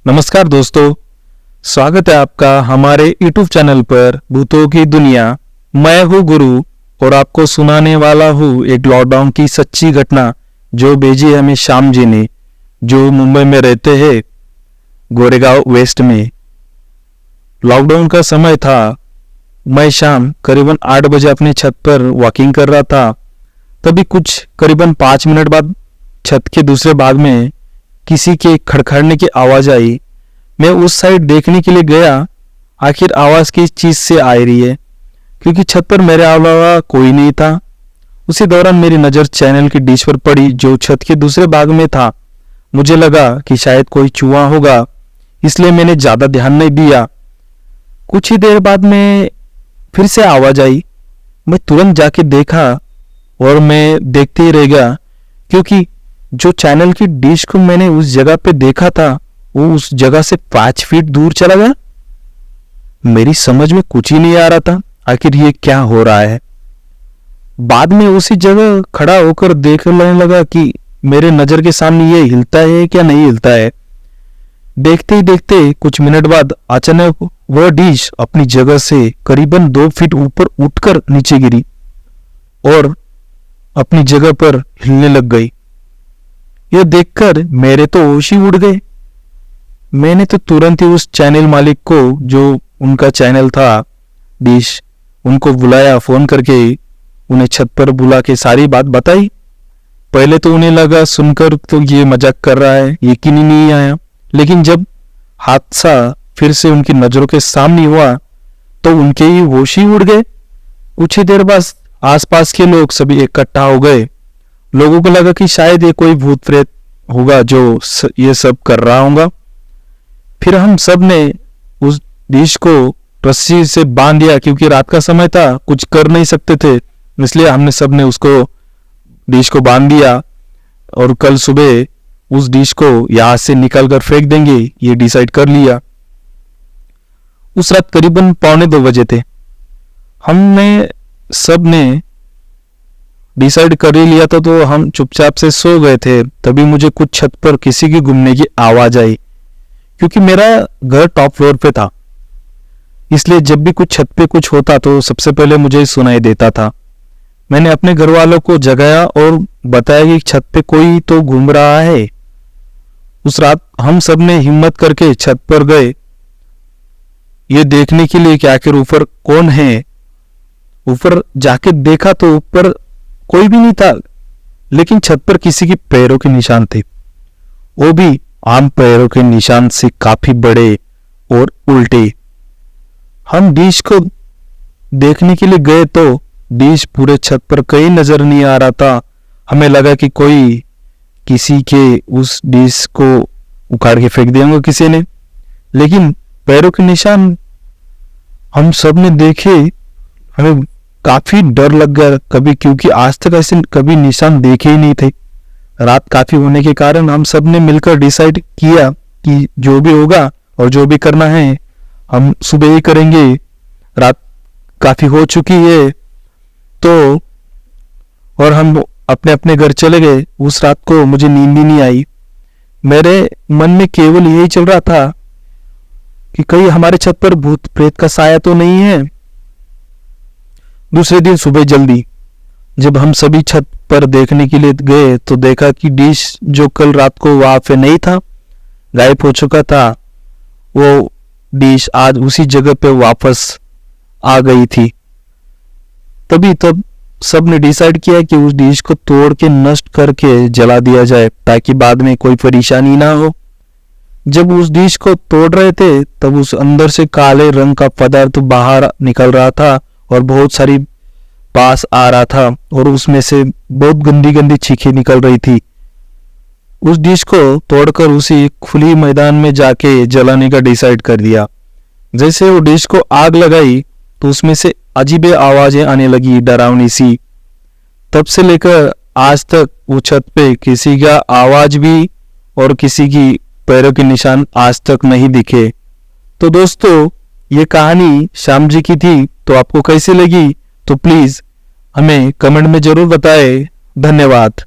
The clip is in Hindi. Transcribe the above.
नमस्कार दोस्तों, स्वागत है आपका हमारे YouTube चैनल पर भूतों की दुनिया। मैं हूँ गुरु और आपको सुनाने वाला हूँ एक लॉकडाउन की सच्ची घटना जो भेजी हमें श्याम जी ने, जो मुंबई में रहते हैं, गोरेगांव वेस्ट में। लॉकडाउन का समय था। मैं शाम करीबन 8 बजे अपनी छत पर वॉकिंग कर रहा था। तभी कुछ करीबन 5 मिनट बाद छत के दूसरे भाग में किसी के खड़खड़ाने की आवाज आई। मैं उस साइड देखने के लिए गया, आखिर आवाज किस चीज से आ रही है, क्योंकि छत पर मेरे अलावा कोई नहीं था। उसी दौरान मेरी नजर चैनल की डिश पर पड़ी जो छत के दूसरे भाग में था। मुझे लगा कि शायद कोई चूहा होगा, इसलिए मैंने ज्यादा ध्यान नहीं दिया। कुछ ही देर बाद में फिर से आवाज आई। मैं तुरंत जाके देखा और मैं देखते ही रह गया, क्योंकि जो चैनल की डिश को मैंने उस जगह पे देखा था वो उस जगह से 5 फीट दूर चला गया। मेरी समझ में कुछ ही नहीं आ रहा था, आखिर ये क्या हो रहा है। बाद में उसी जगह खड़ा होकर देखने लगा कि मेरे नजर के सामने ये हिलता है क्या नहीं हिलता है। देखते ही देखते कुछ मिनट बाद अचानक वह डिश अपनी जगह से करीबन 2 फीट ऊपर उठकर नीचे गिरी और अपनी जगह पर हिलने लग गई। यह देखकर मेरे तो होश ही उड़ गए। मैंने तो तुरंत ही उस चैनल मालिक को, जो उनका चैनल था डिश, उनको बुलाया, फोन करके उन्हें छत पर बुला के सारी बात बताई। पहले तो उन्हें लगा सुनकर तो ये मजाक कर रहा है, यकीन ही नहीं आया। लेकिन जब हादसा फिर से उनकी नजरों के सामने हुआ तो उनके ही होश ही उड़ गए। कुछ ही देर बाद आसपास के लोग सभी इकट्ठा हो गए। लोगों को लगा कि शायद ये कोई भूत प्रेत होगा जो ये सब कर रहा होगा। फिर हम सब ने उस डिश को रस्सी से बांध दिया, क्योंकि रात का समय था, कुछ कर नहीं सकते थे, इसलिए हमने सब ने उसको डिश को बांध दिया और कल सुबह उस डिश को यहां से निकाल कर फेंक देंगे, ये डिसाइड कर लिया। उस रात करीबन 1:45 बजे थे। हमने सब ने डिसाइड कर ही लिया था, तो हम चुपचाप से सो गए थे। तभी मुझे कुछ छत पर किसी की घूमने की आवाज आई, क्योंकि मेरा घर टॉप फ्लोर पे था, इसलिए जब भी कुछ छत पे कुछ होता तो सबसे पहले मुझे ही सुनाई देता था। मैंने अपने घर वालों को जगाया और बताया कि छत पे कोई तो घूम रहा है। उस रात हम सब ने हिम्मत करके छत पर गए, ये देखने के लिए कि आखिर ऊपर कौन है। ऊपर जाके देखा तो ऊपर कोई भी नहीं था, लेकिन छत पर किसी के पैरों के निशान थे, वो भी आम पैरों के निशान से काफी बड़े और उल्टे। हम डिश को देखने के लिए गए तो डिश पूरे छत पर कहीं नजर नहीं आ रहा था। हमें लगा कि कोई किसी के उस डिश को उखाड़ के फेंक दिया होगा किसी ने, लेकिन पैरों के निशान हम सब ने देखे। हमें काफी डर लग गया कभी, क्योंकि आज तक ऐसे कभी निशान देखे ही नहीं थे। रात काफी होने के कारण हम सब ने मिलकर डिसाइड किया कि जो भी होगा और जो भी करना है हम सुबह ही करेंगे। रात काफी हो चुकी है तो, और हम अपने अपने घर चले गए। उस रात को मुझे नींद ही नहीं आई। मेरे मन में केवल यही चल रहा था कि कहीं हमारे छत पर भूत प्रेत का साया तो नहीं है। दूसरे दिन सुबह जल्दी जब हम सभी छत पर देखने के लिए गए तो देखा कि डिश जो कल रात को वहां पे नहीं था, गायब हो चुका था, वो डिश आज उसी जगह पे वापस आ गई थी। तब सब ने डिसाइड किया कि उस डिश को तोड़ के नष्ट करके जला दिया जाए, ताकि बाद में कोई परेशानी ना हो। जब उस डिश को तोड़ रहे थे तब उस अंदर से काले रंग का पदार्थ बाहर निकल रहा था और बहुत सारी पास आ रहा था, और उसमें से बहुत गंदी गंदी चीखें निकल रही थी। उस डिश को तोड़कर उसी खुली मैदान में जाके जलाने का डिसाइड कर दिया। जैसे वो डिश को आग लगाई तो उसमें से अजीब आवाजें आने लगी, डरावनी सी। तब से लेकर आज तक वो छत पे किसी का आवाज भी और किसी की पैरों के निशान आज तक नहीं दिखे। तो दोस्तों, ये कहानी श्याम जी की थी, तो आपको कैसी लगी तो प्लीज हमें कमेंट में जरूर बताएं। धन्यवाद।